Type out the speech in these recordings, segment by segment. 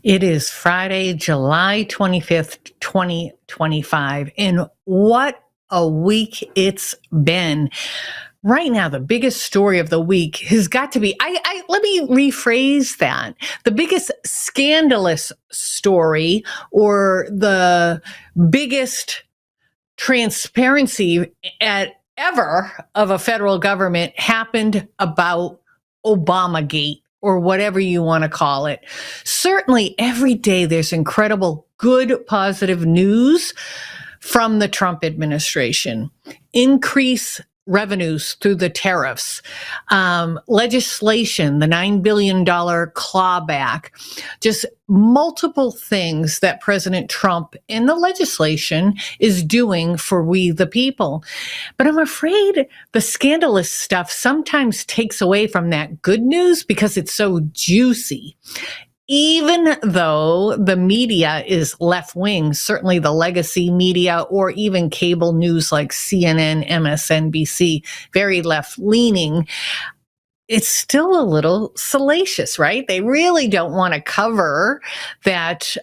It is Friday, July 25th, 2025. And what a week it's been. Right now, the biggest story of the week has got to be, let me rephrase that. The biggest scandalous story or the biggest transparency ever of a federal government happened about Obamagate, or whatever you want to call it. Certainly every day there's incredible, good, positive news from the Trump administration. Increase revenues through the tariffs, legislation, the $9 billion clawback, just multiple things that President Trump and the legislation is doing for we the people. But I'm afraid the scandalous stuff sometimes takes away from that good news because it's so juicy. Even though the media is left-wing, certainly the legacy media or even cable news like CNN, MSNBC, very left-leaning, it's still a little salacious, right? They really don't want to cover that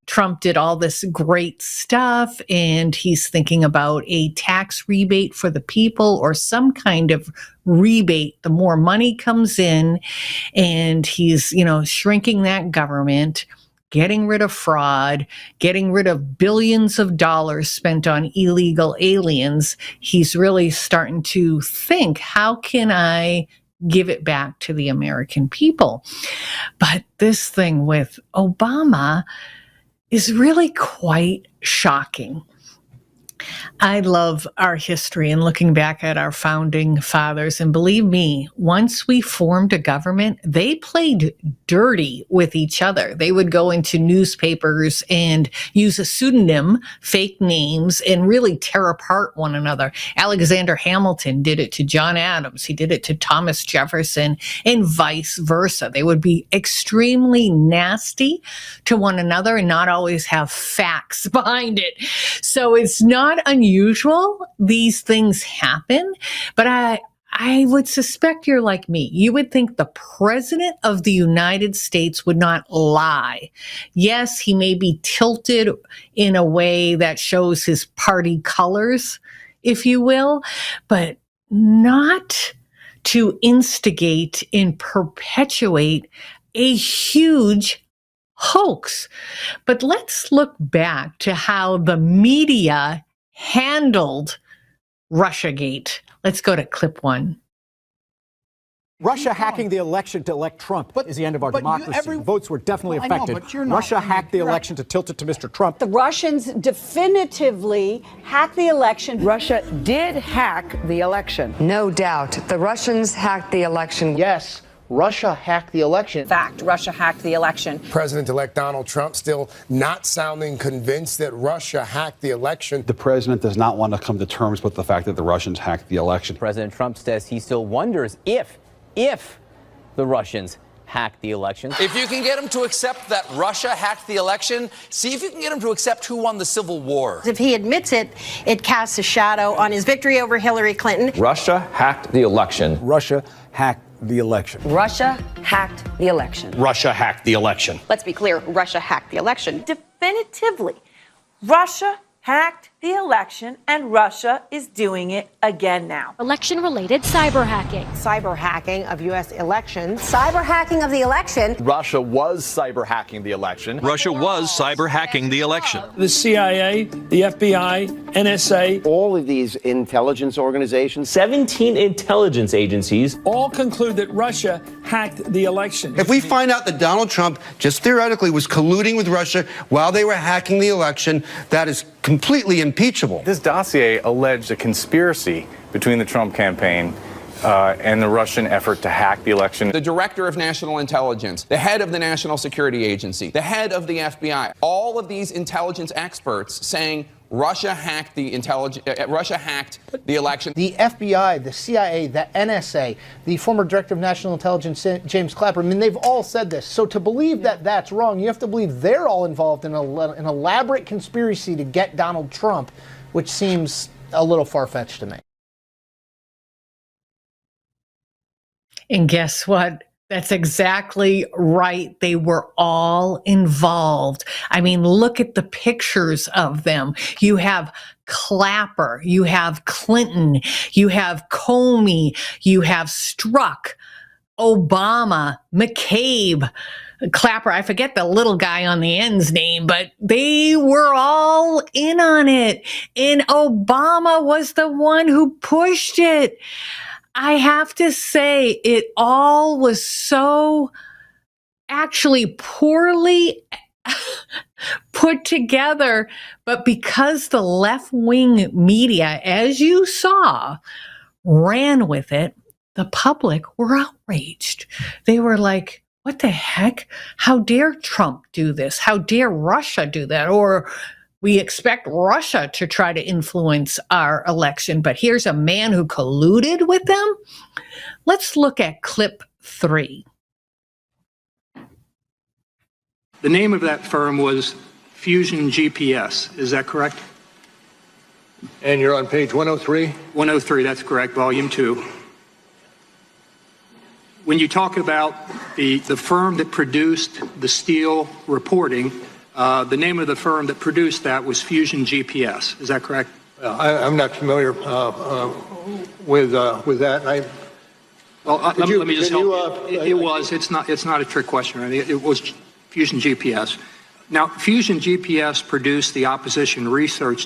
Trump did all this great stuff and he's thinking about a tax rebate for the people or some kind of rebate. The more money comes in and he's, shrinking that government, getting rid of fraud, getting rid of billions of dollars spent on illegal aliens. He's really starting to think, how can I give it back to the American people? But this thing with Obama is really quite shocking. I love our history and looking back at our founding fathers. And believe me, once we formed a government, they played dirty with each other. They would go into newspapers and use a pseudonym, fake names, and really tear apart one another. Alexander Hamilton did it to John Adams. He did it to Thomas Jefferson, and vice versa. They would be extremely nasty to one another and not always have facts behind it. So it's not unusual. These things happen, but I would suspect you're like me. You would think the president of the United States would not lie. Yes, he may be tilted in a way that shows his party colors, if you will, but not to instigate and perpetuate a huge hoax. But let's look back to how the media handled Russiagate. Let's go to clip one. Russia hacking the election to elect Trump is the end of our democracy. Votes were definitely affected. Russia hacked the election to tilt it to Mr. Trump. The Russians definitively hacked the election. Russia did hack the election. No doubt. The Russians hacked the election. Yes. Russia hacked the election. Fact, Russia hacked the election. President-elect Donald Trump still not sounding convinced that Russia hacked the election. The president does not want to come to terms with the fact that the Russians hacked the election. President Trump says he still wonders if the Russians hacked the election. If you can get him to accept that Russia hacked the election, see if you can get him to accept who won the Civil War. If he admits it, it casts a shadow on his victory over Hillary Clinton. Russia hacked the election. Russia hacked the election. Russia hacked the election. Russia hacked the election. Let's be clear, Russia hacked the election. Definitively, Russia hacked the election, and Russia is doing it again now. Election-related cyber hacking. Cyber hacking of U.S. elections. Cyber hacking of the election. Russia was cyber hacking the election. Russia was cyber hacking the election. The CIA, the FBI, NSA. All of these intelligence organizations. 17 intelligence agencies. All conclude that Russia hacked the election. If we find out that Donald Trump just theoretically was colluding with Russia while they were hacking the election, that is completely impeachable. This dossier alleged a conspiracy between the Trump campaign and the Russian effort to hack the election. The director of national intelligence, the head of the National Security Agency, the head of the FBI, all of these intelligence experts saying Russia hacked the election. The FBI, the CIA, the NSA, the former director of national intelligence, James Clapper, I mean, they've all said this. So to believe that that's wrong, you have to believe they're all involved in an elaborate conspiracy to get Donald Trump, which seems a little far-fetched to me. And guess what? That's exactly right. They were all involved. I mean, look at the pictures of them. You have Clapper, you have Clinton, you have Comey, you have Strzok, Obama, McCabe, Clapper. I forget the little guy on the end's name, but they were all in on it. And Obama was the one who pushed it. I have to say, it all was so actually poorly put together, but because the left-wing media, as you saw, ran with it, the public were outraged. They were like, what the heck? How dare Trump do this? How dare Russia do that? Or we expect Russia to try to influence our election, but here's a man who colluded with them. Let's look at clip 3. The name of that firm was Fusion GPS. Is that correct? And you're on page 103? 103, that's correct, volume 2. When you talk about the firm that produced the Steele reporting, the name of the firm that produced that was Fusion GPS. Is that correct? I'm not familiar with that. Let me just help you. It was. It's not a trick question. Right? It was Fusion GPS. Now, Fusion GPS produced the opposition research.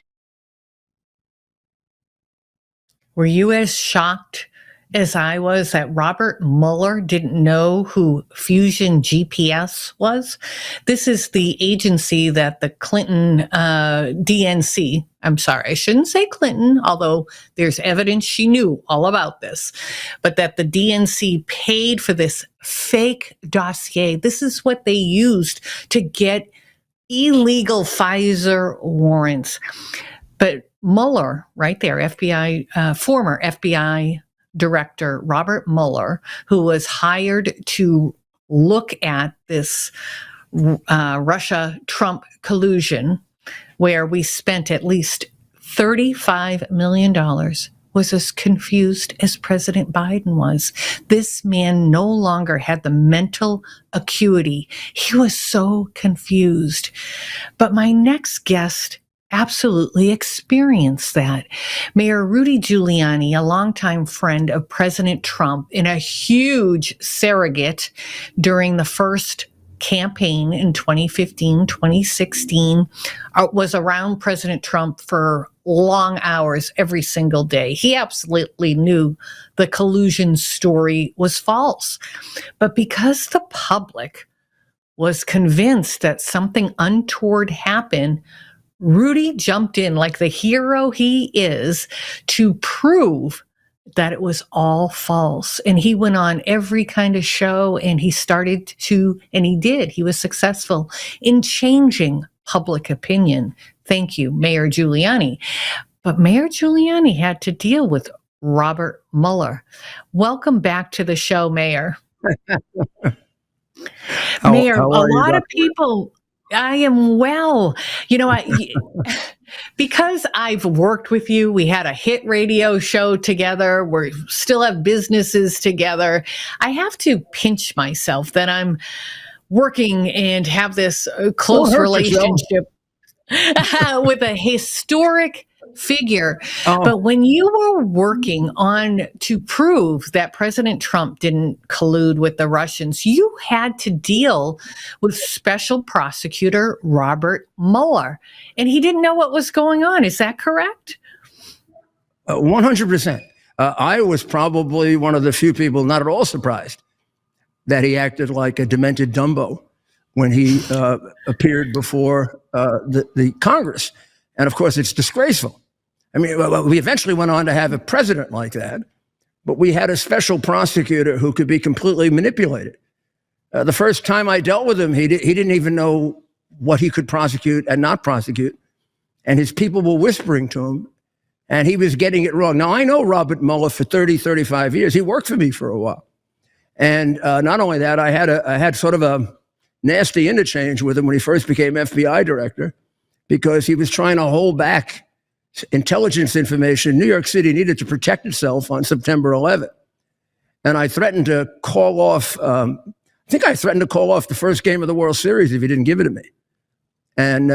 Were you as shocked as I was that Robert Mueller didn't know who Fusion GPS was? This is the agency that the Clinton DNC, I'm sorry, I shouldn't say Clinton, although there's evidence she knew all about this, but that the DNC paid for this fake dossier. This is what they used to get illegal Pfizer warrants. But Mueller, right there, FBI, former FBI Director Robert Mueller, who was hired to look at this Russia-Trump collusion, where we spent at least $35 million, was as confused as President Biden was. This man no longer had the mental acuity. He was so confused. But my next guest absolutely experienced that. Mayor Rudy Giuliani, a longtime friend of President Trump and a huge surrogate during the first campaign in 2015, 2016, was around President Trump for long hours every single day. He absolutely knew the collusion story was false. But because the public was convinced that something untoward happened, Rudy jumped in like the hero he is to prove that it was all false. And he went on every kind of show, and he started to, and he did, he was successful in changing public opinion. Thank you, Mayor Giuliani. But Mayor Giuliani had to deal with Robert Mueller. Welcome back to the show, Mayor. Mayor, a lot of people... I am well. You know, because I've worked with you, we had a hit radio show together, we still have businesses together. I have to pinch myself that I'm working and have this close relationship with a historic figure. But when you were working on to prove that President Trump didn't collude with the Russians, you had to deal with Special Prosecutor Robert Mueller, and he didn't know what was going on. Is that correct? 100%. I was probably one of the few people not at all surprised that he acted like a demented Dumbo when he appeared before the Congress. And of course, it's disgraceful. I mean, we eventually went on to have a president like that, but we had a special prosecutor who could be completely manipulated. The first time I dealt with him, he didn't even know what he could prosecute and not prosecute. And his people were whispering to him, and he was getting it wrong. Now, I know Robert Mueller for 30, 35 years. He worked for me for a while. And not only that, I had sort of a nasty interchange with him when he first became FBI director, because he was trying to hold back intelligence information New York City needed to protect itself on September 11th. and I threatened to call off. I think I threatened to call off the first game of the World Series if he didn't give it to me. And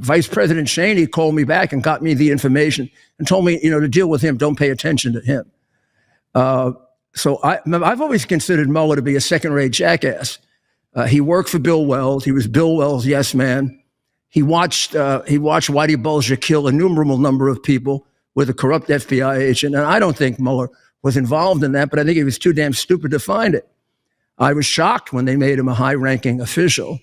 Vice President Cheney called me back and got me the information and told me, to deal with him. Don't pay attention to him. So I've always considered Mueller to be a second-rate jackass. He worked for Bill Weld. He was Bill Weld's yes man. He watched Whitey Bulger kill an innumerable number of people with a corrupt FBI agent. And I don't think Mueller was involved in that, but I think he was too damn stupid to find it. I was shocked when they made him a high-ranking official.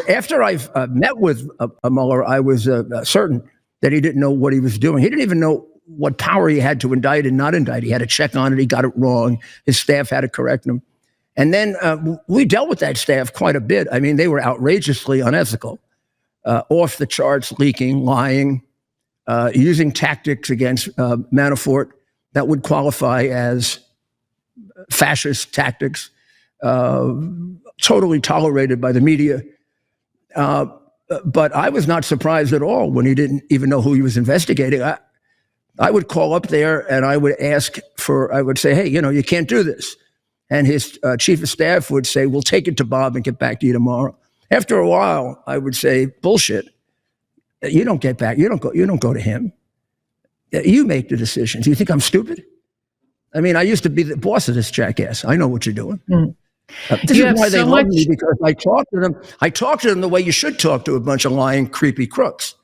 After I met with Mueller, I was certain that he didn't know what he was doing. He didn't even know what power he had to indict and not indict. He had to check on it. He got it wrong. His staff had to correct him. And then we dealt with that staff quite a bit. I mean, they were outrageously unethical, off the charts, leaking, lying, using tactics against Manafort that would qualify as fascist tactics, totally tolerated by the media. But I was not surprised at all when he didn't even know who he was investigating. I would call up there and I would I would say, hey, you can't do this. And his chief of staff would say, we'll take it to Bob and get back to you tomorrow. After a while, I would say, bullshit. You don't get back. You don't go to him. You make the decisions. You think I'm stupid? I mean, I used to be the boss of this jackass. I know what you're doing. This is why they love me, because I talk to them. I talk to them the way you should talk to a bunch of lying, creepy crooks.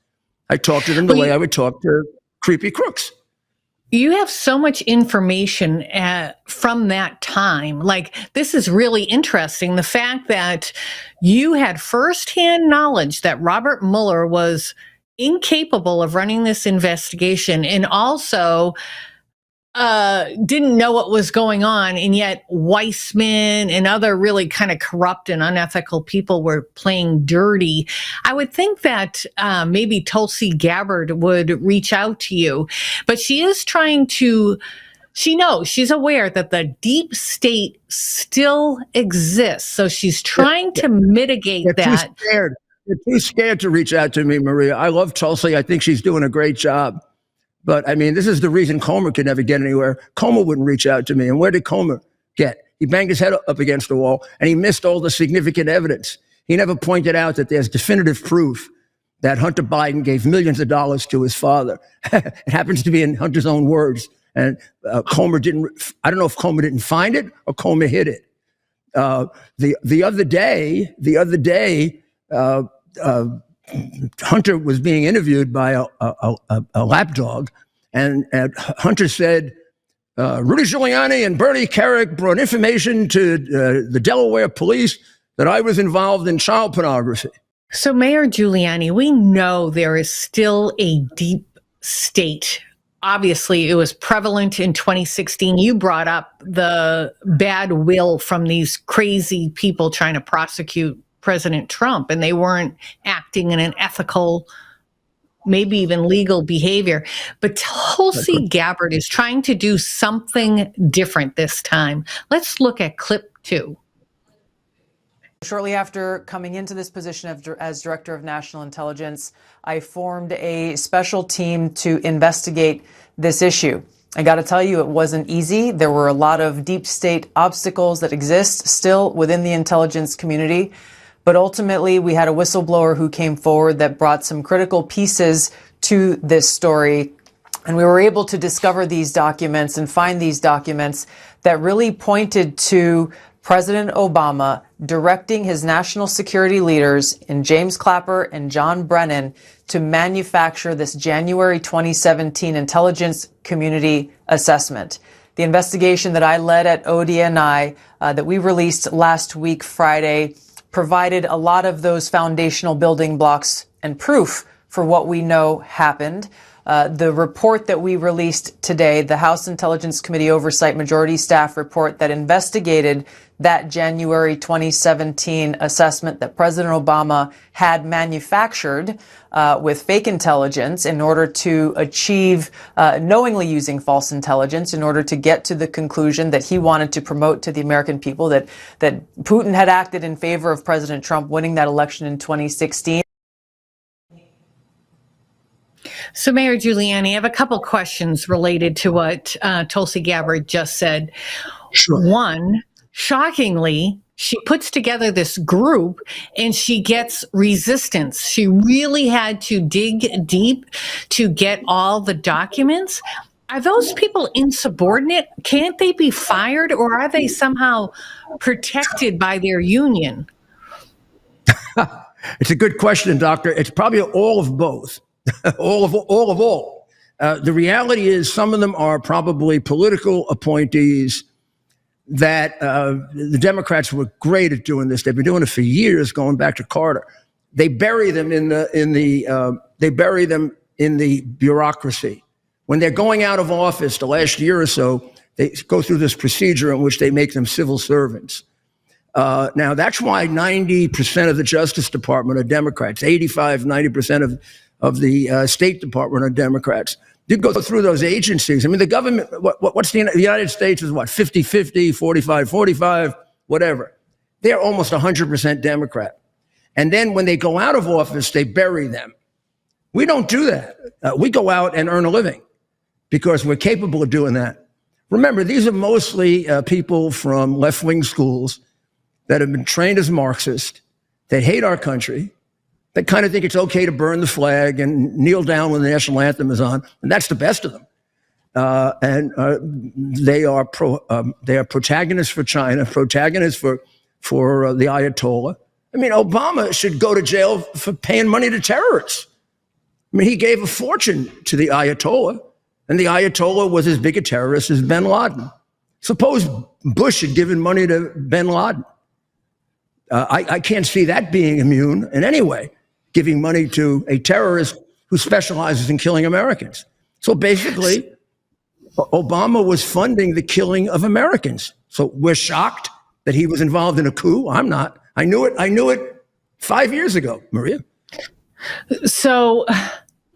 I talk to them the way I would talk to creepy crooks. You have so much information from that time. Like, this is really interesting. The fact that you had firsthand knowledge that Robert Mueller was incapable of running this investigation, and also didn't know what was going on, and yet Weissman and other really kind of corrupt and unethical people were playing dirty. I would think that maybe Tulsi Gabbard would reach out to you, but she is trying to, she's aware that the deep state still exists. So she's trying to mitigate that. They're too scared to reach out to me, Maria. I love Tulsi. I think she's doing a great job. But I mean, this is the reason Comer could never get anywhere. Comer wouldn't reach out to me. And where did Comer get? He banged his head up against the wall and he missed all the significant evidence. He never pointed out that there's definitive proof that Hunter Biden gave millions of dollars to his father. It happens to be in Hunter's own words. And Comer didn't, I don't know if Comer didn't find it or Comer hid it. The other day, Hunter was being interviewed by a lapdog, and Hunter said, Rudy Giuliani and Bernie Kerik brought information to the Delaware police that I was involved in child pornography. So, Mayor Giuliani, we know there is still a deep state. Obviously, it was prevalent in 2016. You brought up the bad will from these crazy people trying to prosecute President Trump, and they weren't acting in an ethical, maybe even legal behavior. But Tulsi Gabbard is trying to do something different this time. Let's look at clip 2. Shortly after coming into this position as Director of National Intelligence, I formed a special team to investigate this issue. I got to tell you, it wasn't easy. There were a lot of deep state obstacles that exist still within the intelligence community. But ultimately, we had a whistleblower who came forward that brought some critical pieces to this story. And we were able to discover these documents and find these documents that really pointed to President Obama directing his national security leaders in James Clapper and John Brennan to manufacture this January 2017 intelligence community assessment. The investigation that I led at ODNI that we released last week, Friday, provided a lot of those foundational building blocks and proof for what we know happened. The report that we released today, the House Intelligence Committee Oversight Majority Staff report that investigated that January 2017 assessment that President Obama had manufactured with fake intelligence in order to achieve, knowingly using false intelligence in order to get to the conclusion that he wanted to promote to the American people that Putin had acted in favor of President Trump winning that election in 2016. So, Mayor Giuliani, I have a couple questions related to what Tulsi Gabbard just said. Sure. One, shockingly, she puts together this group and she gets resistance. She really had to dig deep to get all the documents. Are those people insubordinate? Can't they be fired, or are they somehow protected by their union? It's a good question, Doctor. It's probably all of both, all. The reality is some of them are probably political appointees that the Democrats were great at doing this. They've been doing it for years, going back to Carter. They bury them in the bureaucracy. When they're going out of office, the last year or so, they go through this procedure in which they make them civil servants. Now, that's why 90% of the Justice Department are Democrats. 90% of the State Department are Democrats. You go through those agencies. I mean, the government, what's the United States is what, 50-50, 45-45, whatever. They're almost 100% Democrat. And then when they go out of office, they bury them. We don't do that. We go out and earn a living because we're capable of doing that. Remember, these are mostly people from left-wing schools that have been trained as Marxists, that hate our country, that kind of think it's okay to burn the flag and kneel down when the national anthem is on, and that's the best of them. They are protagonists for China, protagonists for the Ayatollah. I mean, Obama should go to jail for paying money to terrorists. I mean, he gave a fortune to the Ayatollah, and the Ayatollah was as big a terrorist as bin Laden. Suppose Bush had given money to bin Laden. I can't see that being immune in any way, giving money to a terrorist who specializes in killing Americans. So basically, Obama was funding the killing of Americans. So we're shocked that he was involved in a coup. I'm not. I knew it 5 years ago, Maria. So,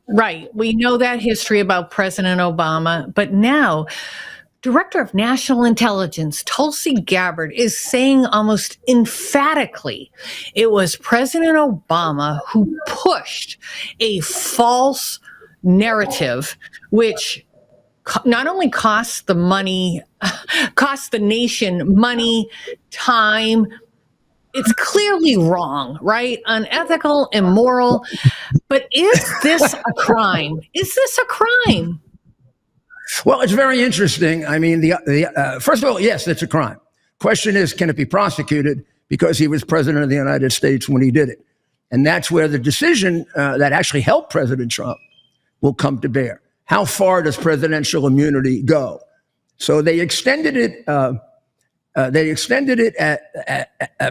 right, we know that history about President Obama, but now Director of National Intelligence Tulsi Gabbard is saying almost emphatically it was President Obama who pushed a false narrative, which not only costs the nation money, time. It's clearly wrong, right? Unethical, immoral. But is this a crime? Is this a crime? Well, it's very interesting. I mean, first of all, yes, it's a crime. Question is, can it be prosecuted because he was president of the United States when he did it? And that's where the decision that actually helped President Trump will come to bear. How far does presidential immunity go? So they extended it. At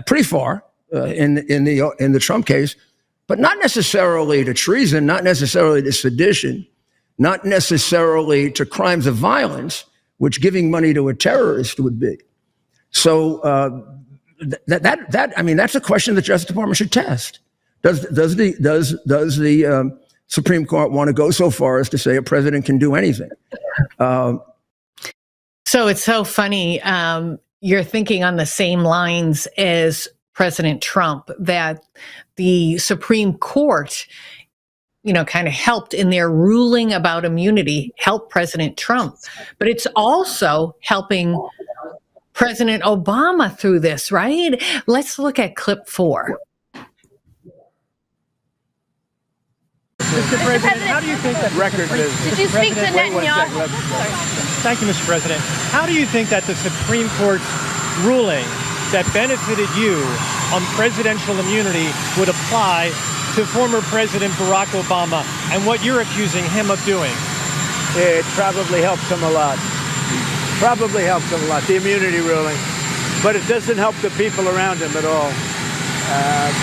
pretty far in the Trump case, but not necessarily to treason, not necessarily to sedition, not necessarily to crimes of violence, which giving money to a terrorist would be. So I mean, that's a question the Justice Department should test. Does the Supreme Court want to go so far as to say a president can do anything? So it's so funny. You're thinking on the same lines as President Trump, that the Supreme Court, kind of helped in their ruling about immunity, helped President Trump. But it's also helping President Obama through this, right? Let's look at clip 4. Mr. President, how do you think that record is? Did you speak to Netanyahu? Thank you, Mr. President. How do you think that the Supreme Court's ruling that benefited you on presidential immunity would apply to former President Barack Obama and what you're accusing him of doing? It probably helps him a lot. Probably helps him a lot, the immunity ruling. But it doesn't help the people around him at all.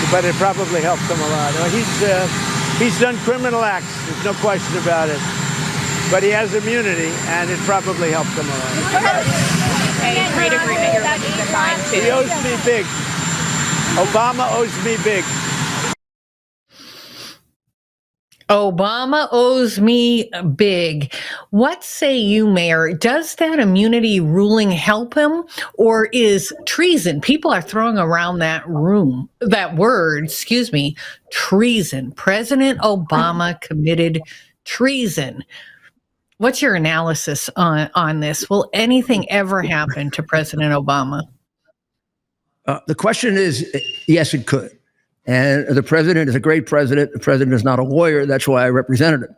But it probably helps him a lot. He's done criminal acts, there's no question about it. But he has immunity, and it probably helps him a lot. A trade agreement you're looking to sign too. He owes me big. Obama owes me big. Obama owes me big. What say you, Mayor? Does that immunity ruling help him, or is treason? People are throwing around that word, treason. President Obama committed treason. What's your analysis on this? Will anything ever happen to President Obama? The question is, yes, it could. And the president is a great president. The president is not a lawyer. That's why I represented him.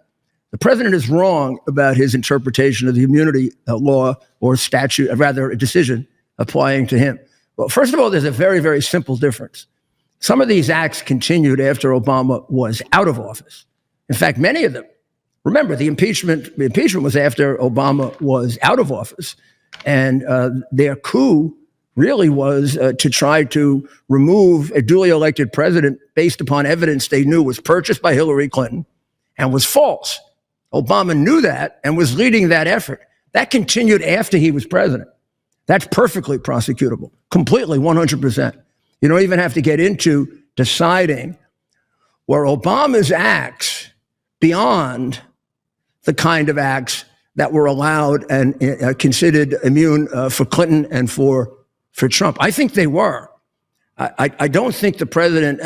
The president is wrong about his interpretation of the immunity law or statute, rather a decision applying to him. Well, first of all, there's a very, very simple difference. Some of these acts continued after Obama was out of office. In fact, many of them. Remember, the impeachment was after Obama was out of office, and their coup really was to try to remove a duly elected president based upon evidence they knew was purchased by Hillary Clinton and was false. Obama knew that and was leading that effort. That continued after he was president. That's perfectly prosecutable, completely, 100%. You don't even have to get into deciding were Obama's acts beyond the kind of acts that were allowed and considered immune for Clinton and for Trump. I think they were. I don't think the president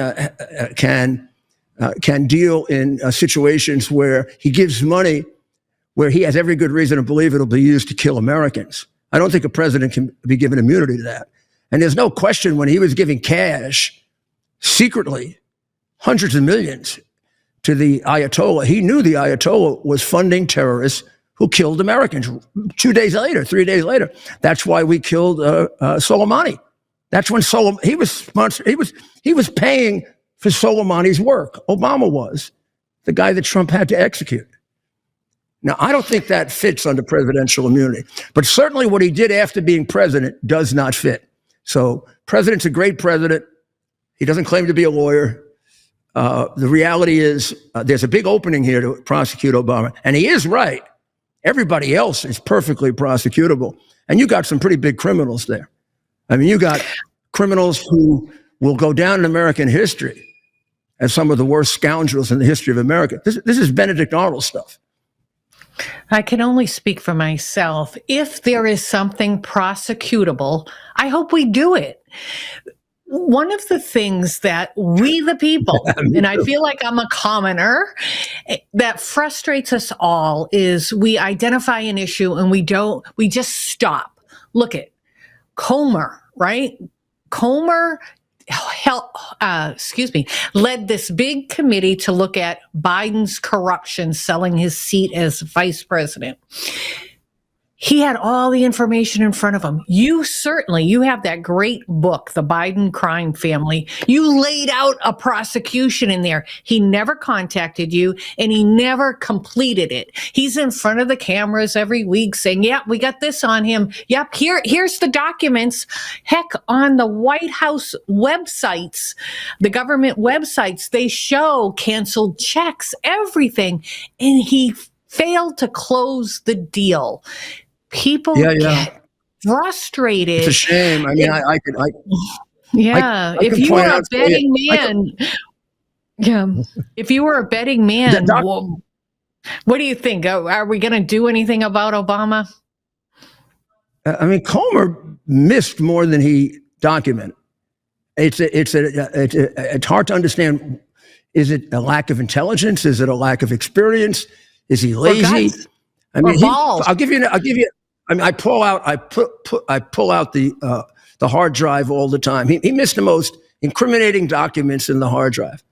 can deal in situations where he gives money where he has every good reason to believe it'll be used to kill Americans. I don't think a president can be given immunity to that. And there's no question when he was giving cash secretly, hundreds of millions, to the Ayatollah, he knew the Ayatollah was funding terrorists who killed Americans 2 days later, 3 days later. That's why we killed Soleimani. That's when he was paying for Soleimani's work. Obama was the guy that Trump had to execute. Now, I don't think that fits under presidential immunity, but certainly what he did after being president does not fit. So, president's a great president. He doesn't claim to be a lawyer. The reality is there's a big opening here to prosecute Obama, and he is right. Everybody else is perfectly prosecutable, and you got some pretty big criminals there. I mean, you got criminals who will go down in American history as some of the worst scoundrels in the history of America. This is Benedict Arnold stuff. I can only speak for myself. If there is something prosecutable, I hope we do it. One of the things that we, the people, and I feel like I'm a commoner, that frustrates us all is we identify an issue and we just stop. Look at Comer, right? Comer led this big committee to look at Biden's corruption, selling his seat as vice president. He had all the information in front of him. You have that great book, The Biden Crime Family. You laid out a prosecution in there. He never contacted you and he never completed it. He's in front of the cameras every week saying, yeah, we got this on him. Yep, here's the documents. Heck, on the White House websites, the government websites, they show canceled checks, everything. And he failed to close the deal. People get frustrated. It's a shame. I mean, if you were a betting man, if you were a betting man, what do you think? Are we going to do anything about Obama? I mean, Comer missed more than he documented. It's hard to understand. Is it a lack of intelligence? Is it a lack of experience? Is he lazy? I mean, I'll give you. I mean, I pull out the hard drive all the time. He missed the most incriminating documents in the hard drive,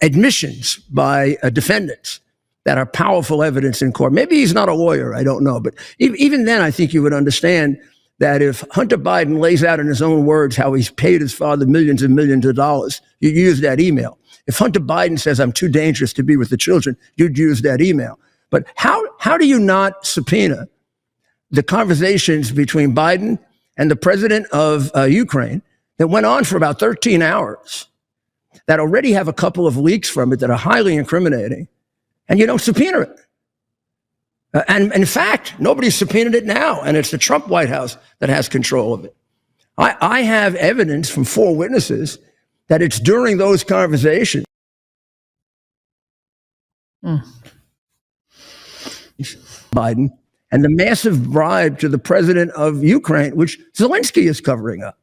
admissions by defendants that are powerful evidence in court. Maybe he's not a lawyer. I don't know, but even then, I think you would understand that if Hunter Biden lays out in his own words how he's paid his father millions and millions of dollars, you'd use that email. If Hunter Biden says I'm too dangerous to be with the children, you'd use that email. But how do you not subpoena the conversations between Biden and the president of Ukraine that went on for about 13 hours, that already have a couple of leaks from it that are highly incriminating, and you don't subpoena it? And in fact, nobody's subpoenaed it now, and it's the Trump White House that has control of it. I have evidence from 4 witnesses that it's during those conversations Biden and the massive bribe to the president of Ukraine, which Zelensky is covering up.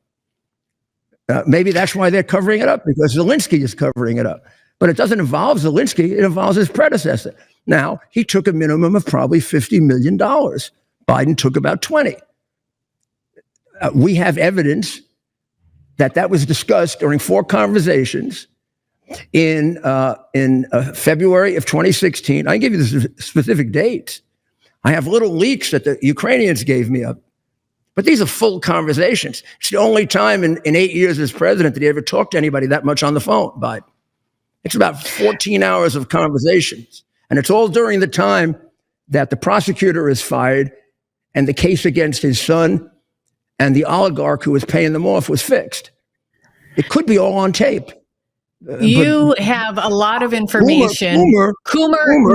Maybe that's why they're covering it up, because Zelensky is covering it up. But it doesn't involve Zelensky. It involves his predecessor. Now, he took a minimum of probably $50 million. Biden took about 20. We have evidence that was discussed during 4 conversations in February of 2016. I give you the specific dates. I have little leaks that the Ukrainians gave me up. But these are full conversations. It's the only time in 8 years as president that he ever talked to anybody that much on the phone, Biden. It's about 14 hours of conversations. And it's all during the time that the prosecutor is fired and the case against his son and the oligarch who was paying them off was fixed. It could be all on tape. You have a lot of information. Coomer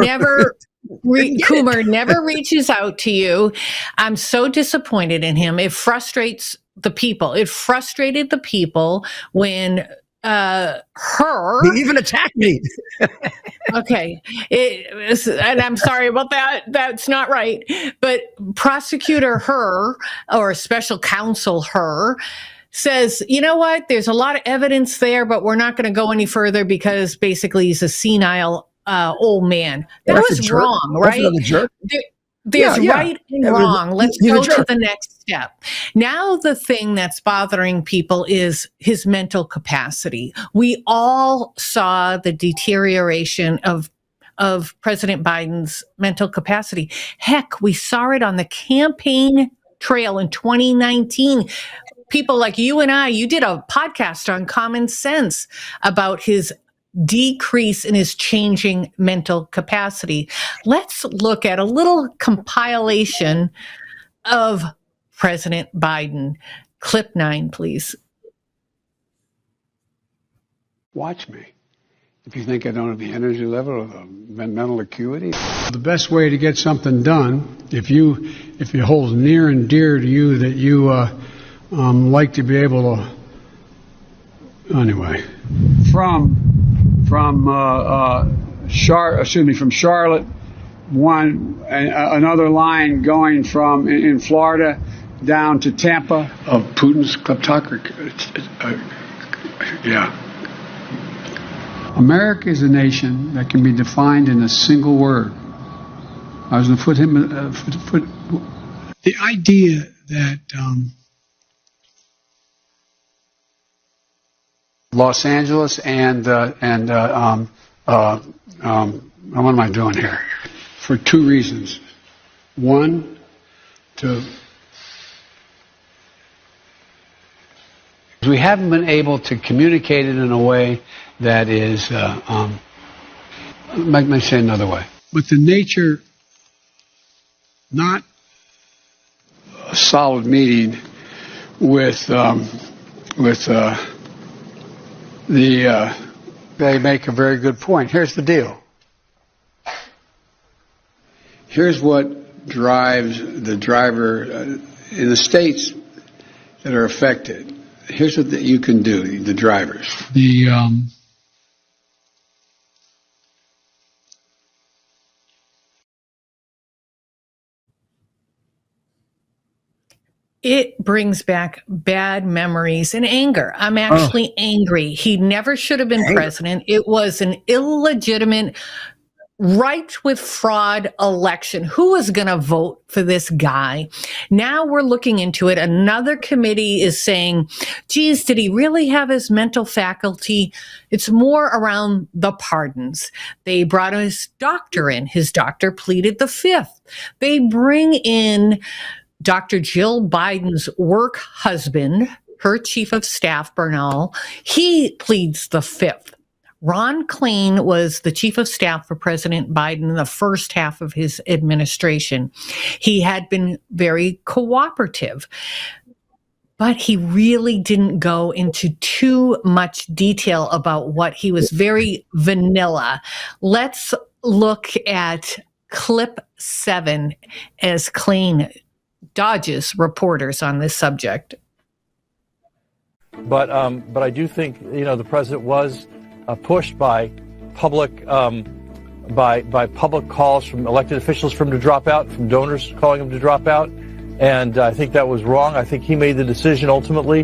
never reaches out to you. I'm so disappointed in him. It frustrates the people. It frustrated the people when he even attacked me. Okay. And I'm sorry about that. That's not right. But prosecutor Herr, or special counsel Herr, says, you know what? There's a lot of evidence there, but we're not going to go any further because basically he's a senile old man. That was wrong, right? There's right and wrong. Let's go to the next step. Now, the thing that's bothering people is his mental capacity. We all saw the deterioration of President Biden's mental capacity. Heck, we saw it on the campaign trail in 2019. People like you and I, you did a podcast on Common Sense about his decrease in his changing mental capacity. Let's look at a little compilation of President Biden. Clip 9, please. Watch me. If you think I don't have the energy level or the mental acuity. The best way to get something done, if it holds near and dear to you that you like to be able to, anyway, from Charlotte, another line going from in Florida down to Tampa of Putin's kleptocracy. America is a nation that can be defined in a single word. I was going to put him. The idea that Los Angeles and what am I doing here? For 2 reasons. One, we haven't been able to communicate it in a way that is, let me say another way. But the nature, not a solid meeting with they make a very good point. Here's the deal. Here's what drives the driver in the states that are affected. Here's what you can do, the drivers. It brings back bad memories and anger. I'm actually angry. He never should have been president. It was an illegitimate, ripe with fraud election. Who was going to vote for this guy? Now we're looking into it. Another committee is saying, geez, did he really have his mental faculty? It's more around the pardons. They brought his doctor in. His doctor pleaded the fifth. They bring in Dr. Jill Biden's work husband, her chief of staff, Bernal. He pleads the fifth. Ron Klain was the chief of staff for President Biden in the first half of his administration. He had been very cooperative, but he really didn't go into too much detail about what he was. Very vanilla. Let's look at clip 7 as Klain dodges reporters on this subject. But I do think, the president was pushed by public by public calls from elected officials for him to drop out, from donors calling him to drop out, and I think that was wrong. I think he made the decision ultimately,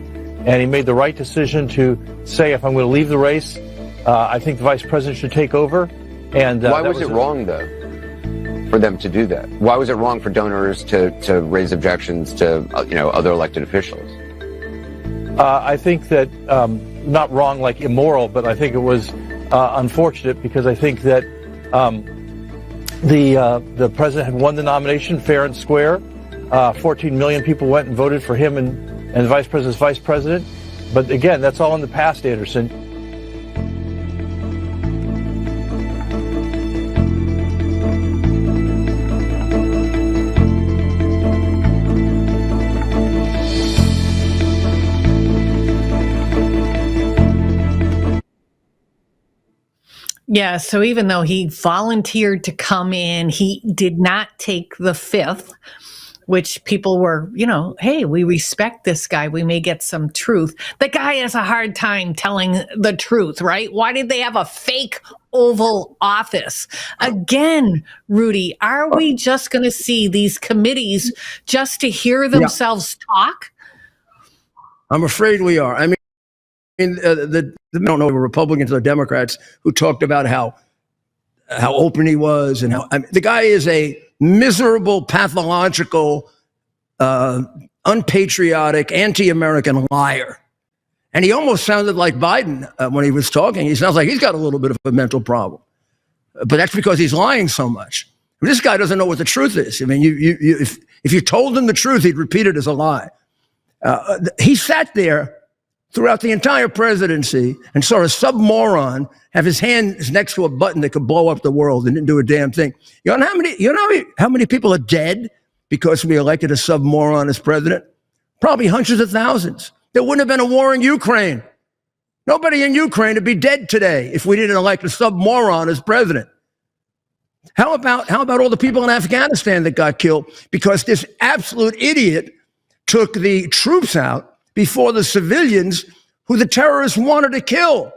and he made the right decision to say, if I'm going to leave the race, I think the vice president should take over. And why was it wrong, though? for them to do that? Why was it wrong for donors to raise objections to other elected officials? I think that not wrong like immoral, but I think it was unfortunate because I think that the president had won the nomination fair and square. 14 million people went and voted for him and the vice president's vice president. But again, that's all in the past, Anderson. Yeah, so even though he volunteered to come in, he did not take the fifth, which people were, hey, we respect this guy. We may get some truth. The guy has a hard time telling the truth, right? Why did they have a fake Oval Office? Again, Rudy, are we just going to see these committees just to hear themselves talk? I'm afraid we are. I mean, I don't know, Republicans or Democrats who talked about how open he was and how the guy is a miserable, pathological, unpatriotic, anti-American liar. And he almost sounded like Biden when he was talking. He sounds like he's got a little bit of a mental problem. But that's because he's lying so much. I mean, this guy doesn't know what the truth is. I mean, if you told him the truth, he'd repeat it as a lie. He sat there throughout the entire presidency and saw a sub-moron have his hands next to a button that could blow up the world and didn't do a damn thing. You know how many people are dead because we elected a sub-moron as president? Probably hundreds of thousands. There wouldn't have been a war in Ukraine. Nobody in Ukraine would be dead today if we didn't elect a sub-moron as president. How about all the people in Afghanistan that got killed because this absolute idiot took the troops out before the civilians who the terrorists wanted to kill?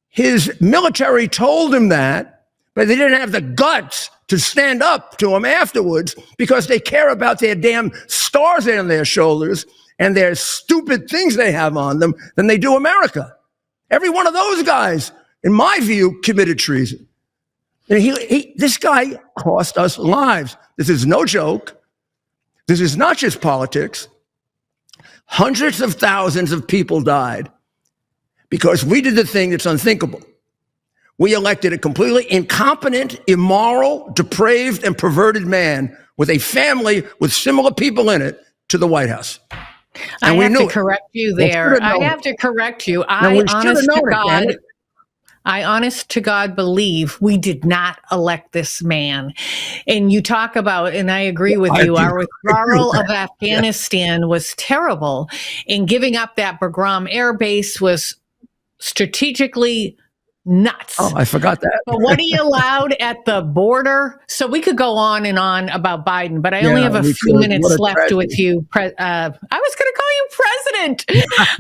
His military told him that, but they didn't have the guts to stand up to him afterwards because they care about their damn stars on their shoulders and their stupid things they have on them than they do America. Every one of those guys, in my view, committed treason. And this guy cost us lives. This is no joke. This is not just politics. Hundreds of thousands of people died because we did the thing that's unthinkable. We elected a completely incompetent, immoral, depraved, and perverted man with a family with similar people in it to the White House. And I have to correct you there. I have to correct you. I honest to God believe we did not elect this man. And you talk about, and I agree with you, our withdrawal of Afghanistan was terrible. And giving up that Bagram Air Base was strategically nuts. Oh, I forgot that. But what he allowed at the border, so we could go on and on about Biden, but I only have a few minutes left with you. I was going to call you president.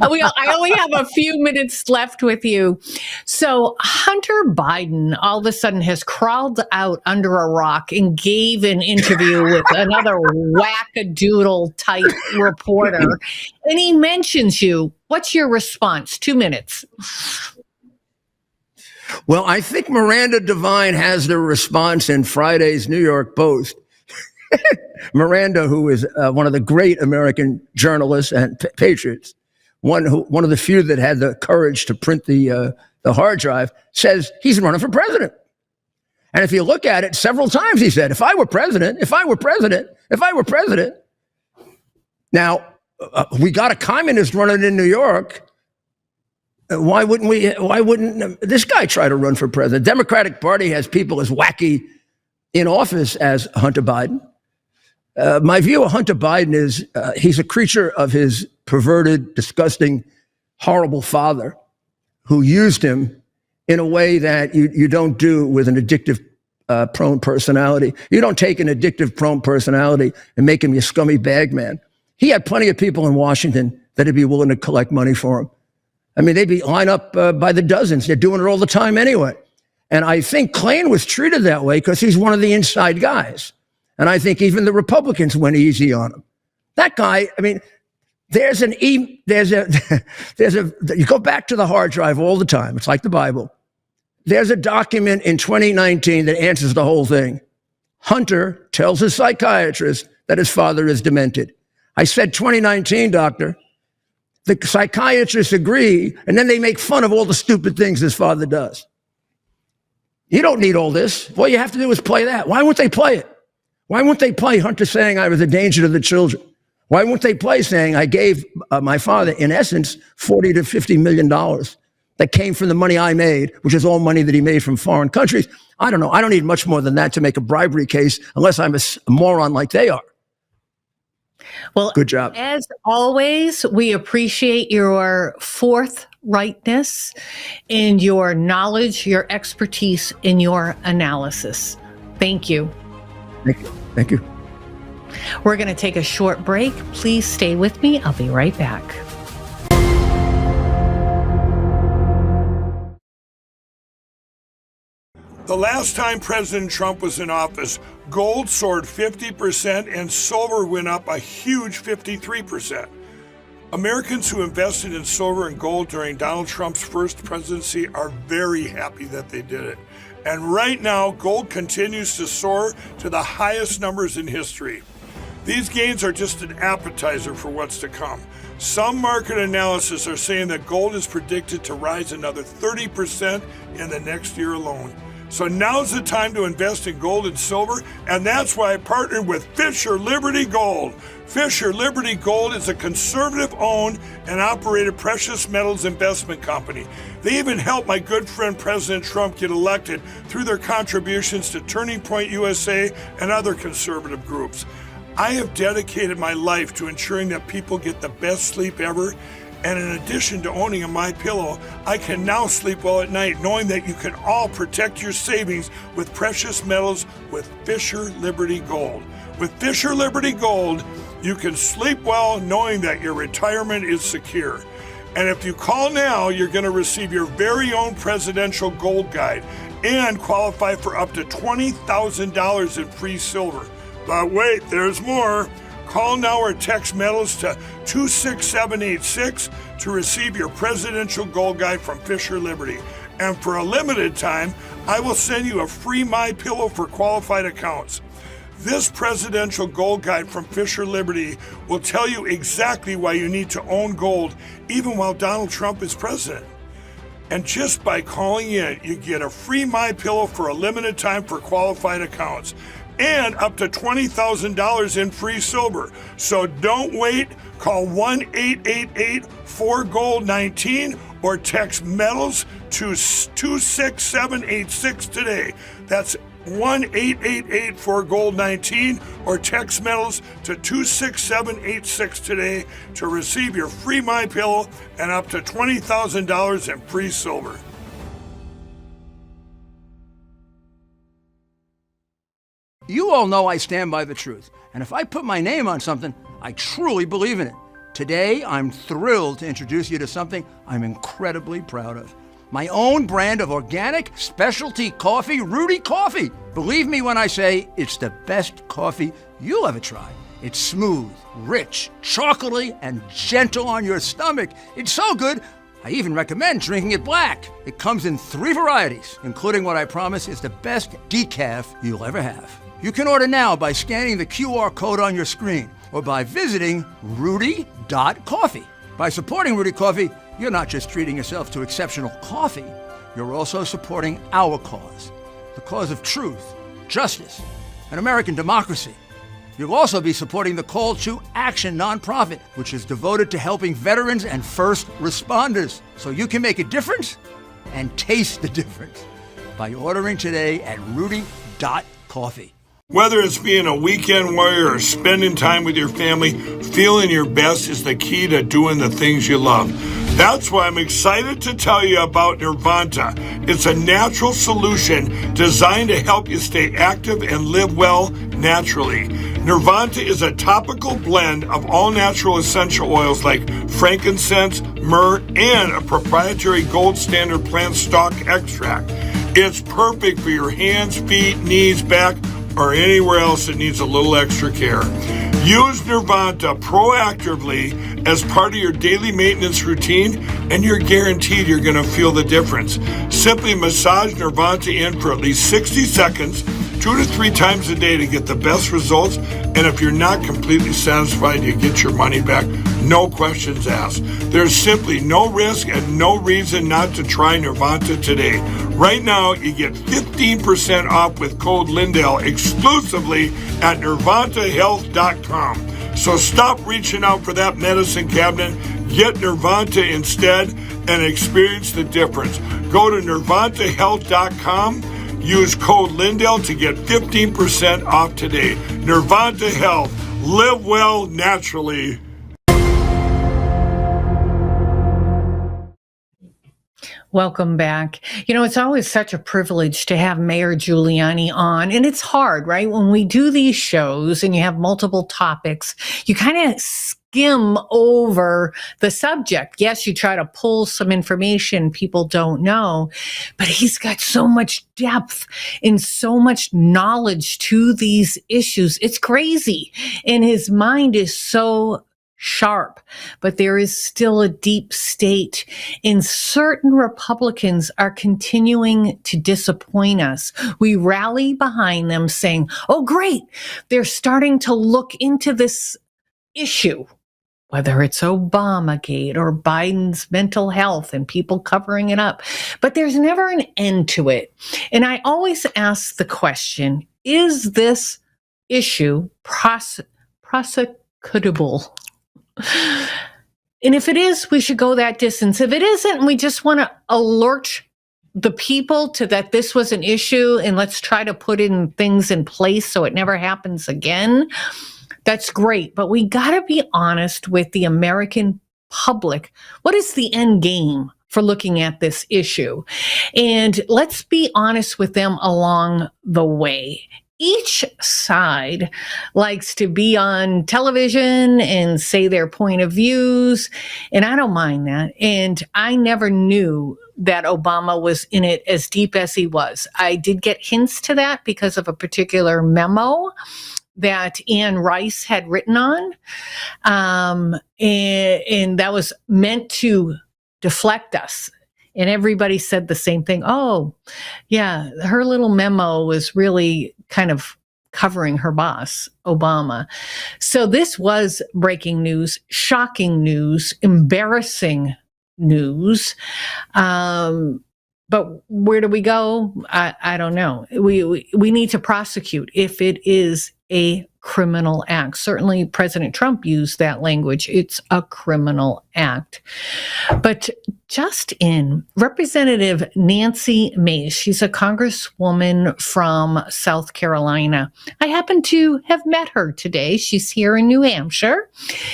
I only have a few minutes left with you. So Hunter Biden all of a sudden has crawled out under a rock and gave an interview with another wackadoodle type reporter. And he mentions you. What's your response? 2 minutes. Well, I think Miranda Devine has the response in Friday's New York Post. Miranda, who is one of the great American journalists and patriots, one of the few that had the courage to print the hard drive, says he's running for president. And if you look at it, several times he said, if I were president, if I were president, if I were president. Now, we got a communist running in New York. Why wouldn't this guy try to run for president? The Democratic Party has people as wacky in office as Hunter Biden. My view of Hunter Biden is he's a creature of his perverted, disgusting, horrible father who used him in a way that you don't do with an addictive prone personality. You don't take an addictive prone personality and make him your scummy bag man. He had plenty of people in Washington that'd be willing to collect money for him. I mean, they'd be lined up by the dozens. They're doing it all the time anyway. And I think Klain was treated that way because he's one of the inside guys. And I think even the Republicans went easy on him. That guy, I mean, you go back to the hard drive all the time. It's like the Bible. There's a document in 2019 that answers the whole thing. Hunter tells his psychiatrist that his father is demented. I said 2019, doctor. The psychiatrists agree, and then they make fun of all the stupid things his father does. You don't need all this. All you have to do is play that. Why won't they play it? Why won't they play Hunter saying I was a danger to the children? Why won't they play saying I gave my father, in essence, $40 to $50 million that came from the money I made, which is all money that he made from foreign countries? I don't know. I don't need much more than that to make a bribery case unless I'm a moron like they are. Well, good job. As always, we appreciate your forthrightness and your knowledge, your expertise, and your analysis. Thank you. Thank you. Thank you. We're going to take a short break. Please stay with me. I'll be right back. The last time President Trump was in office, gold soared 50% and silver went up a huge 53%. Americans who invested in silver and gold during Donald Trump's first presidency are very happy that they did it. And right now, gold continues to soar to the highest numbers in history. These gains are just an appetizer for what's to come. Some market analysis are saying that gold is predicted to rise another 30% in the next year alone. So now's the time to invest in gold and silver, and that's why I partnered with Fisher Liberty Gold. Fisher Liberty Gold is a conservative-owned and operated precious metals investment company. They even helped my good friend President Trump get elected through their contributions to Turning Point USA and other conservative groups. I have dedicated my life to ensuring that people get the best sleep ever. And in addition to owning a MyPillow, I can now sleep well at night knowing that you can all protect your savings with precious metals with Fisher Liberty Gold. With Fisher Liberty Gold, you can sleep well knowing that your retirement is secure. And if you call now, you're going to receive your very own presidential gold guide and qualify for up to $20,000 in free silver. But wait, there's more. Call now or text metals to 26786 to receive your presidential gold guide from Fisher Liberty. And for a limited time, I will send you a free MyPillow for qualified accounts. This presidential gold guide from Fisher Liberty will tell you exactly why you need to own gold even while Donald Trump is president. And just by calling in, you get a free MyPillow for a limited time for qualified accounts and up to $20,000 in free silver. So don't wait. Call 1-888-4GOLD-19 or text metals to 26786 today. That's 1-888-4GOLD-19 or text metals to 26786 today to receive your free MyPillow and up to $20,000 in free silver. You all know I stand by the truth. And if I put my name on something, I truly believe in it. Today, I'm thrilled to introduce you to something I'm incredibly proud of. My own brand of organic specialty coffee, Rudy Coffee. Believe me when I say it's the best coffee you'll ever try. It's smooth, rich, chocolatey, and gentle on your stomach. It's so good, I even recommend drinking it black. It comes in 3 varieties, including what I promise is the best decaf you'll ever have. You can order now by scanning the QR code on your screen or by visiting rudy.coffee. By supporting Rudy Coffee, you're not just treating yourself to exceptional coffee, you're also supporting our cause, the cause of truth, justice, and American democracy. You'll also be supporting the Call to Action nonprofit, which is devoted to helping veterans and first responders, so you can make a difference and taste the difference by ordering today at rudy.coffee. Whether it's being a weekend warrior or spending time with your family, feeling your best is the key to doing the things you love. That's why I'm excited to tell you about Nirvanta. It's a natural solution designed to help you stay active and live well naturally. Nirvanta is a topical blend of all natural essential oils like frankincense, myrrh, and a proprietary gold standard plant stock extract. It's perfect for your hands, feet, knees, back, or anywhere else that needs a little extra care. Use Nirvanta proactively as part of your daily maintenance routine, and you're guaranteed you're going to feel the difference. Simply massage Nirvanta in for at least 60 seconds 2 to 3 times a day to get the best results. And if you're not completely satisfied, you get your money back. No questions asked. There's simply no risk and no reason not to try Nirvanta today. Right now, you get 15% off with code Lindell exclusively at nirvantahealth.com. So stop reaching out for that medicine cabinet. Get Nirvanta instead and experience the difference. Go to nirvantahealth.com. Use code Lindell to get 15% off today. Nirvanta Health. Live well naturally. Welcome back. You know, it's always such a privilege to have Mayor Giuliani on, and it's hard, right? When we do these shows and you have multiple topics, you kind of skim over the subject. Yes, you try to pull some information people don't know, but he's got so much depth and so much knowledge to these issues. It's crazy. And his mind is so sharp, but there is still a deep state, and certain Republicans are continuing to disappoint us. We rally behind them saying, oh, great, they're starting to look into this issue, whether it's Obamagate or Biden's mental health and people covering it up, but there's never an end to it. And I always ask the question, is this issue prosecutable? And if it is, we should go that distance. If it isn't, we just want to alert the people to that this was an issue and let's try to put in things in place so it never happens again. That's great. But we got to be honest with the American public. What is the end game for looking at this issue? And let's be honest with them along the way. Each side likes to be on television and say their point of views, and I don't mind that. And I never knew that Obama was in it as deep as he was. I did get hints to that because of a particular memo that Ann Rice had written on, and that was meant to deflect us. And everybody said the same thing. Oh, yeah, her little memo was really kind of covering her boss, Obama. So this was breaking news, shocking news, embarrassing news. But where do we go? I don't know. We need to prosecute if it is a criminal act. Certainly President Trump used that language. It's a criminal act. But just in, Representative Nancy Mace, she's a congresswoman from South Carolina. I happen to have met her today. She's here in New Hampshire,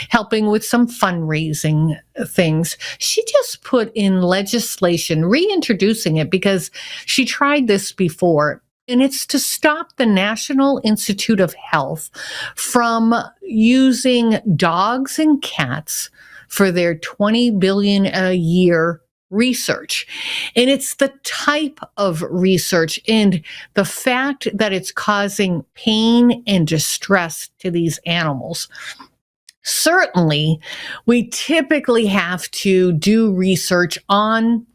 helping with some fundraising things. She just put in legislation, reintroducing it because she tried this before. And it's to stop the National Institute of Health from using dogs and cats for their $20 billion a year research. And it's the type of research and the fact that it's causing pain and distress to these animals. Certainly, we typically have to do research on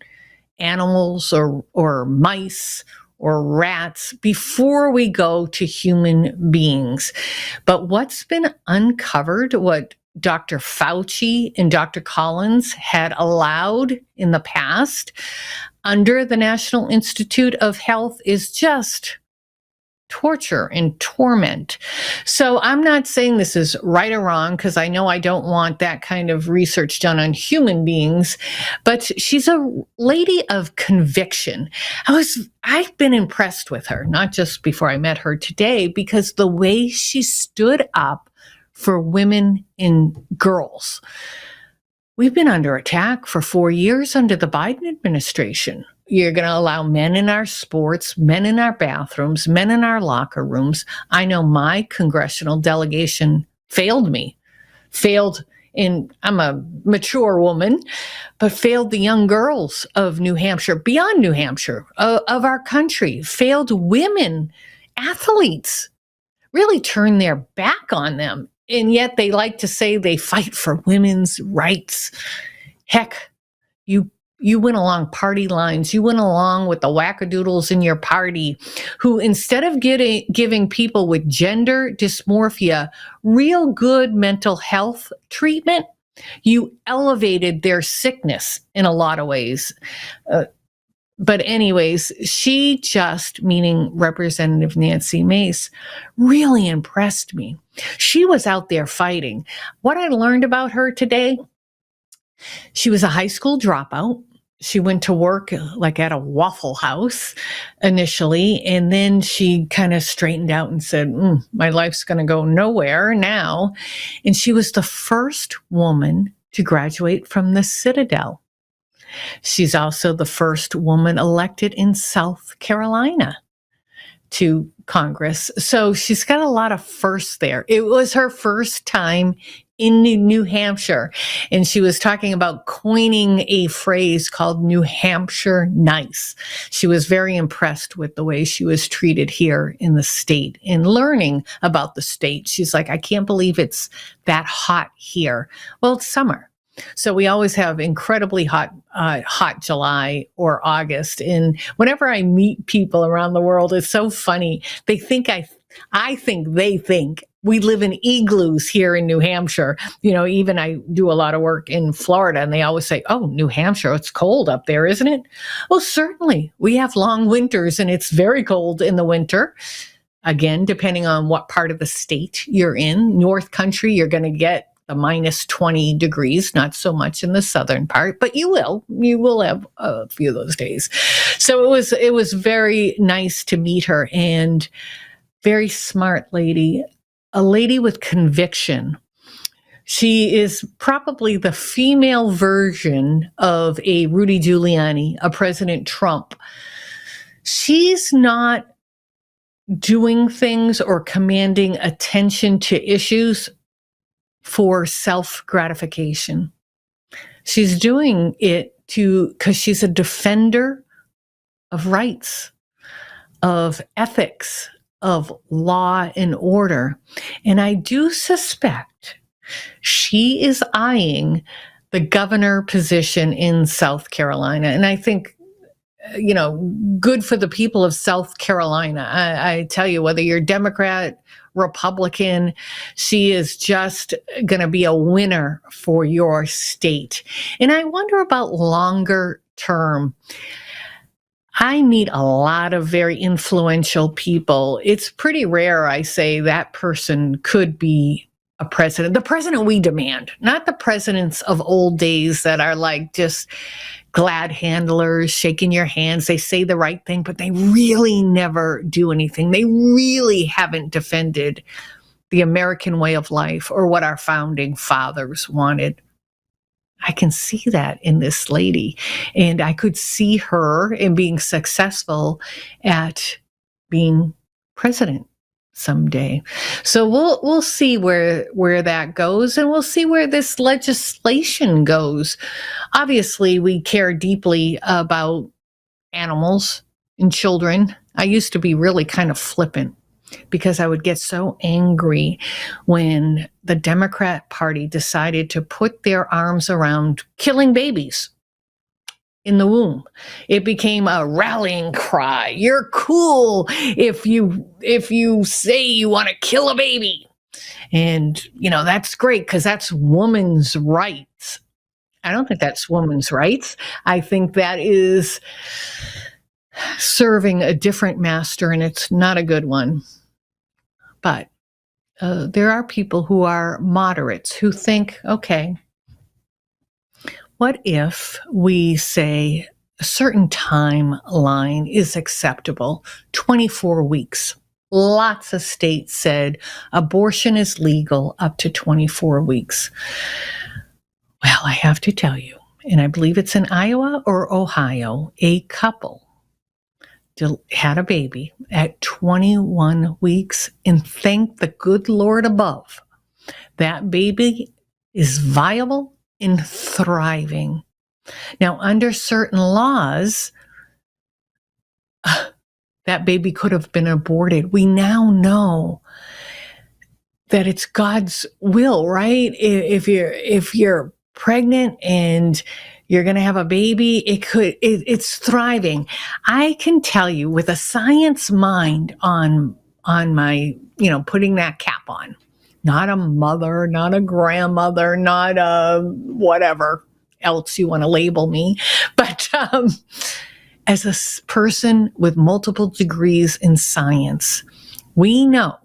animals or mice or rats before we go to human beings. But what's been uncovered, what Dr. Fauci and Dr. Collins had allowed in the past under the National Institute of Health is just torture and torment. So I'm not saying this is right or wrong, because I know I don't want that kind of research done on human beings, but she's a lady of conviction. I've been impressed with her, not just before I met her today, because the way she stood up for women and girls. We've been under attack for 4 years under the Biden administration. You're going to allow men in our sports, men in our bathrooms, men in our locker rooms. I know my congressional delegation failed me, I'm a mature woman, but failed the young girls of New Hampshire, beyond New Hampshire, of our country, failed women, athletes, really turned their back on them. And yet they like to say they fight for women's rights. Heck, you You went along party lines. You went along with the wackadoodles in your party who, instead of giving people with gender dysmorphia real good mental health treatment, you elevated their sickness in a lot of ways. But anyways, she just, meaning Representative Nancy Mace, really impressed me. She was out there fighting. What I learned about her today, she was a high school dropout. She went to work like at a Waffle House initially, and then she kind of straightened out and said, my life's going to go nowhere now. And she was the first woman to graduate from the Citadel. She's also the first woman elected in South Carolina to Congress. So she's got a lot of firsts there. It was her first time in New Hampshire. And she was talking about coining a phrase called New Hampshire nice. She was very impressed with the way she was treated here in the state and learning about the state. She's like, I can't believe it's that hot here. Well, it's summer. So we always have incredibly hot July or August. And whenever I meet people around the world, it's so funny. They think I think they think we live in igloos here in New Hampshire. You know, even I do a lot of work in Florida, and they always say, oh, New Hampshire, it's cold up there, isn't it? Well, certainly. We have long winters, and it's very cold in the winter. Again, depending on what part of the state you're in. North Country, you're going to get the minus 20 degrees, not so much in the southern part, but you will have a few of those days. So it was very nice to meet her, and very smart lady, a lady with conviction. She is probably the female version of a Rudy Giuliani, a President Trump. She's not doing things or commanding attention to issues for self-gratification. She's doing it because she's a defender of rights, of ethics, of law and order. And I do suspect she is eyeing the governor position in South Carolina. And I think, good for the people of South Carolina. I tell you, whether you're Democrat, Republican, she is just going to be a winner for your state. And I wonder about longer term. I meet a lot of very influential people. It's pretty rare, I say, that person could be a president. The president we demand, not the presidents of old days that are like just glad handlers, shaking your hands. They say the right thing, but they really never do anything. They really haven't defended the American way of life or what our founding fathers wanted. I can see that in this lady, and I could see her in being successful at being president someday. So we'll see where that goes, and we'll see where this legislation goes. Obviously, we care deeply about animals and children. I used to be really kind of flippant because I would get so angry when the Democrat Party decided to put their arms around killing babies in the womb. It became a rallying cry. You're cool if you say you want to kill a baby. And, that's great because that's women's rights. I don't think that's women's rights. I think that is serving a different master, and it's not a good one. But there are people who are moderates who think, okay, what if we say a certain timeline is acceptable, 24 weeks? Lots of states said abortion is legal up to 24 weeks. Well, I have to tell you, and I believe it's in Iowa or Ohio, a couple had a baby at 21 weeks, and thank the good Lord above, that baby is viable and thriving. Now, under certain laws, that baby could have been aborted. We now know that it's God's will, right? If you're pregnant and You're going to have a baby. It's thriving. I can tell you with a science mind on my, putting that cap on, not a mother, not a grandmother, not a whatever else you want to label me, but as a person with multiple degrees in science, we know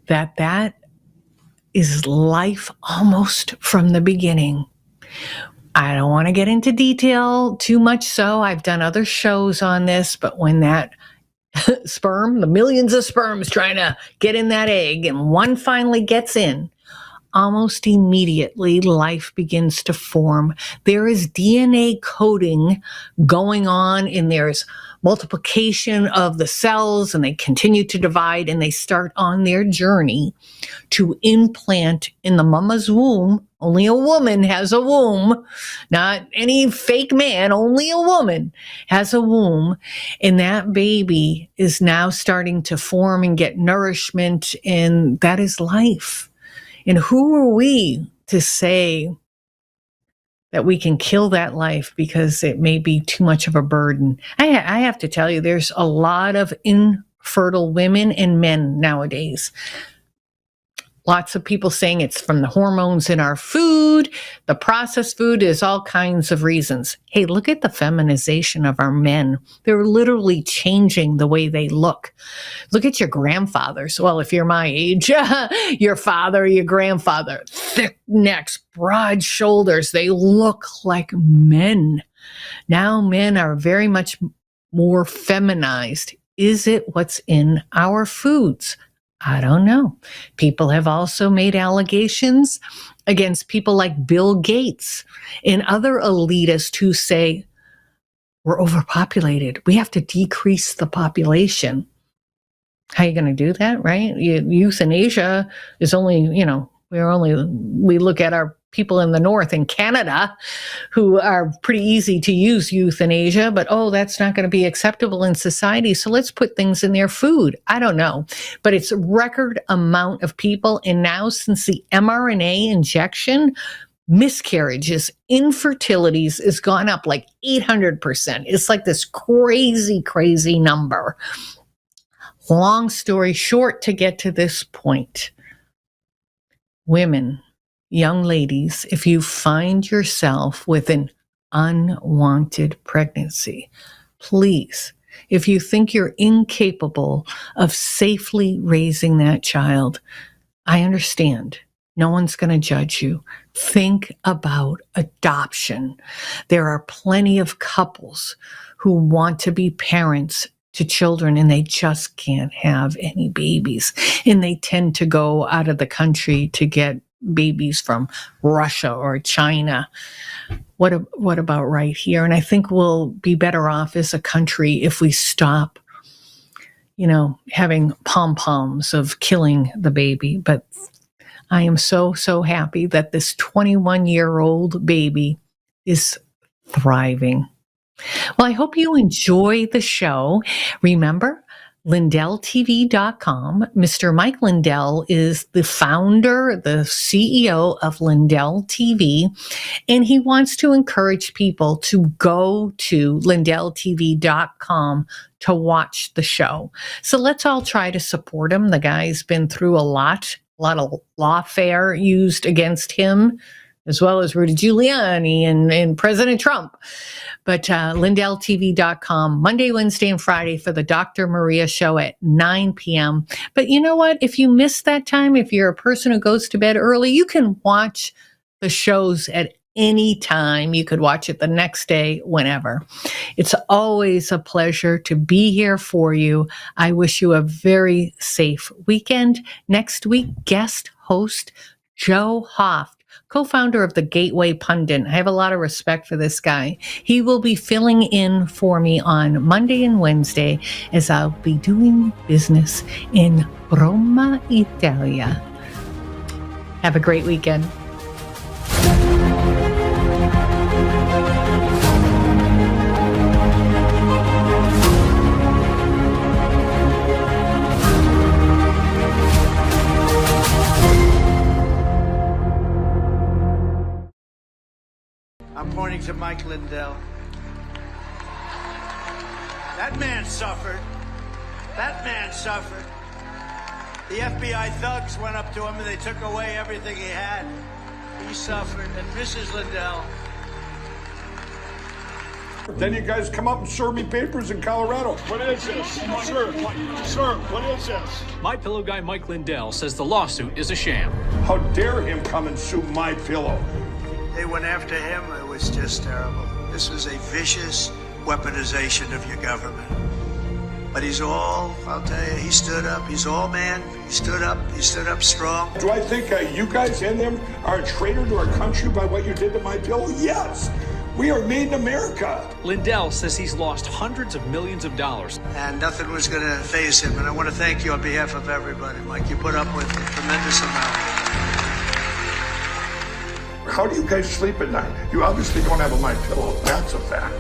that is life almost from the beginning. I don't want to get into detail too much so. I've done other shows on this, but when that sperm, the millions of sperms trying to get in that egg, and one finally gets in, almost immediately life begins to form. There is DNA coding going on, and there's multiplication of the cells, and they continue to divide, and they start on their journey to implant in the mama's womb. Only a woman has a womb, not any fake man. Only a woman has a womb. And that baby is now starting to form and get nourishment. And that is life. And who are we to say that we can kill that life because it may be too much of a burden? I have to tell you, there's a lot of infertile women and men nowadays. Lots of people saying it's from the hormones in our food, the processed food, is all kinds of reasons. Hey, look at the feminization of our men. They're literally changing the way they look. Look at your grandfathers. Well, if you're my age, your father, your grandfather, thick necks, broad shoulders. They look like men. Now men are very much more feminized. Is it what's in our foods? I don't know. People have also made allegations against people like Bill Gates and other elitists who say we're overpopulated. We have to decrease the population. How are you going to do that, right? Euthanasia is only, we look at our people in the north in Canada who are pretty easy to use euthanasia, but that's not going to be acceptable in society. So let's put things in their food. I don't know, but it's a record amount of people. And now since the mRNA injection, miscarriages, infertilities has gone up like 800%. It's like this crazy, crazy number. Long story short, to get to this point, women, young ladies, if you find yourself with an unwanted pregnancy, please, if you think you're incapable of safely raising that child, I understand. No one's going to judge you. Think about adoption. There are plenty of couples who want to be parents to children and they just can't have any babies. And they tend to go out of the country to get babies from Russia or China. What about right here? And I think we'll be better off as a country if we stop, having pom-poms of killing the baby. But I am so, so happy that this 21-year-old baby is thriving. Well, I hope you enjoy the show. Remember, LindellTV.com. Mr. Mike Lindell is the founder, the CEO of Lindell TV, and he wants to encourage people to go to LindellTV.com to watch the show. So let's all try to support him. The guy's been through a lot of lawfare used against him, as well as Rudy Giuliani and President Trump. But LindellTV.com, Monday, Wednesday, and Friday for the Dr. Maria show at 9 p.m. But you know what? If you miss that time, if you're a person who goes to bed early, you can watch the shows at any time. You could watch it the next day, whenever. It's always a pleasure to be here for you. I wish you a very safe weekend. Next week, guest host Joe Hoft, co-founder of the Gateway Pundit. I have a lot of respect for this guy. He will be filling in for me on Monday and Wednesday as I'll be doing business in Roma, Italia. Have a great weekend. That man suffered. That man suffered. The FBI thugs went up to him and they took away everything he had. He suffered. And Mrs. Lindell. Then you guys come up and serve me papers in Colorado. What is this? Sir, what is this? My Pillow guy Mike Lindell says the lawsuit is a sham. How dare him come and sue My Pillow? They went after him. It was just terrible. This was a vicious weaponization of your government. But I'll tell you, he stood up. He's all man. He stood up strong. Do I think you guys and them are a traitor to our country by what you did to My Pillow? Yes. We are made in America. Lindell says he's lost hundreds of millions of dollars. And nothing was going to faze him. And I want to thank you on behalf of everybody, Mike. You put up with a tremendous amount. How do you guys sleep at night? You obviously don't have a My Pillow. That's a fact.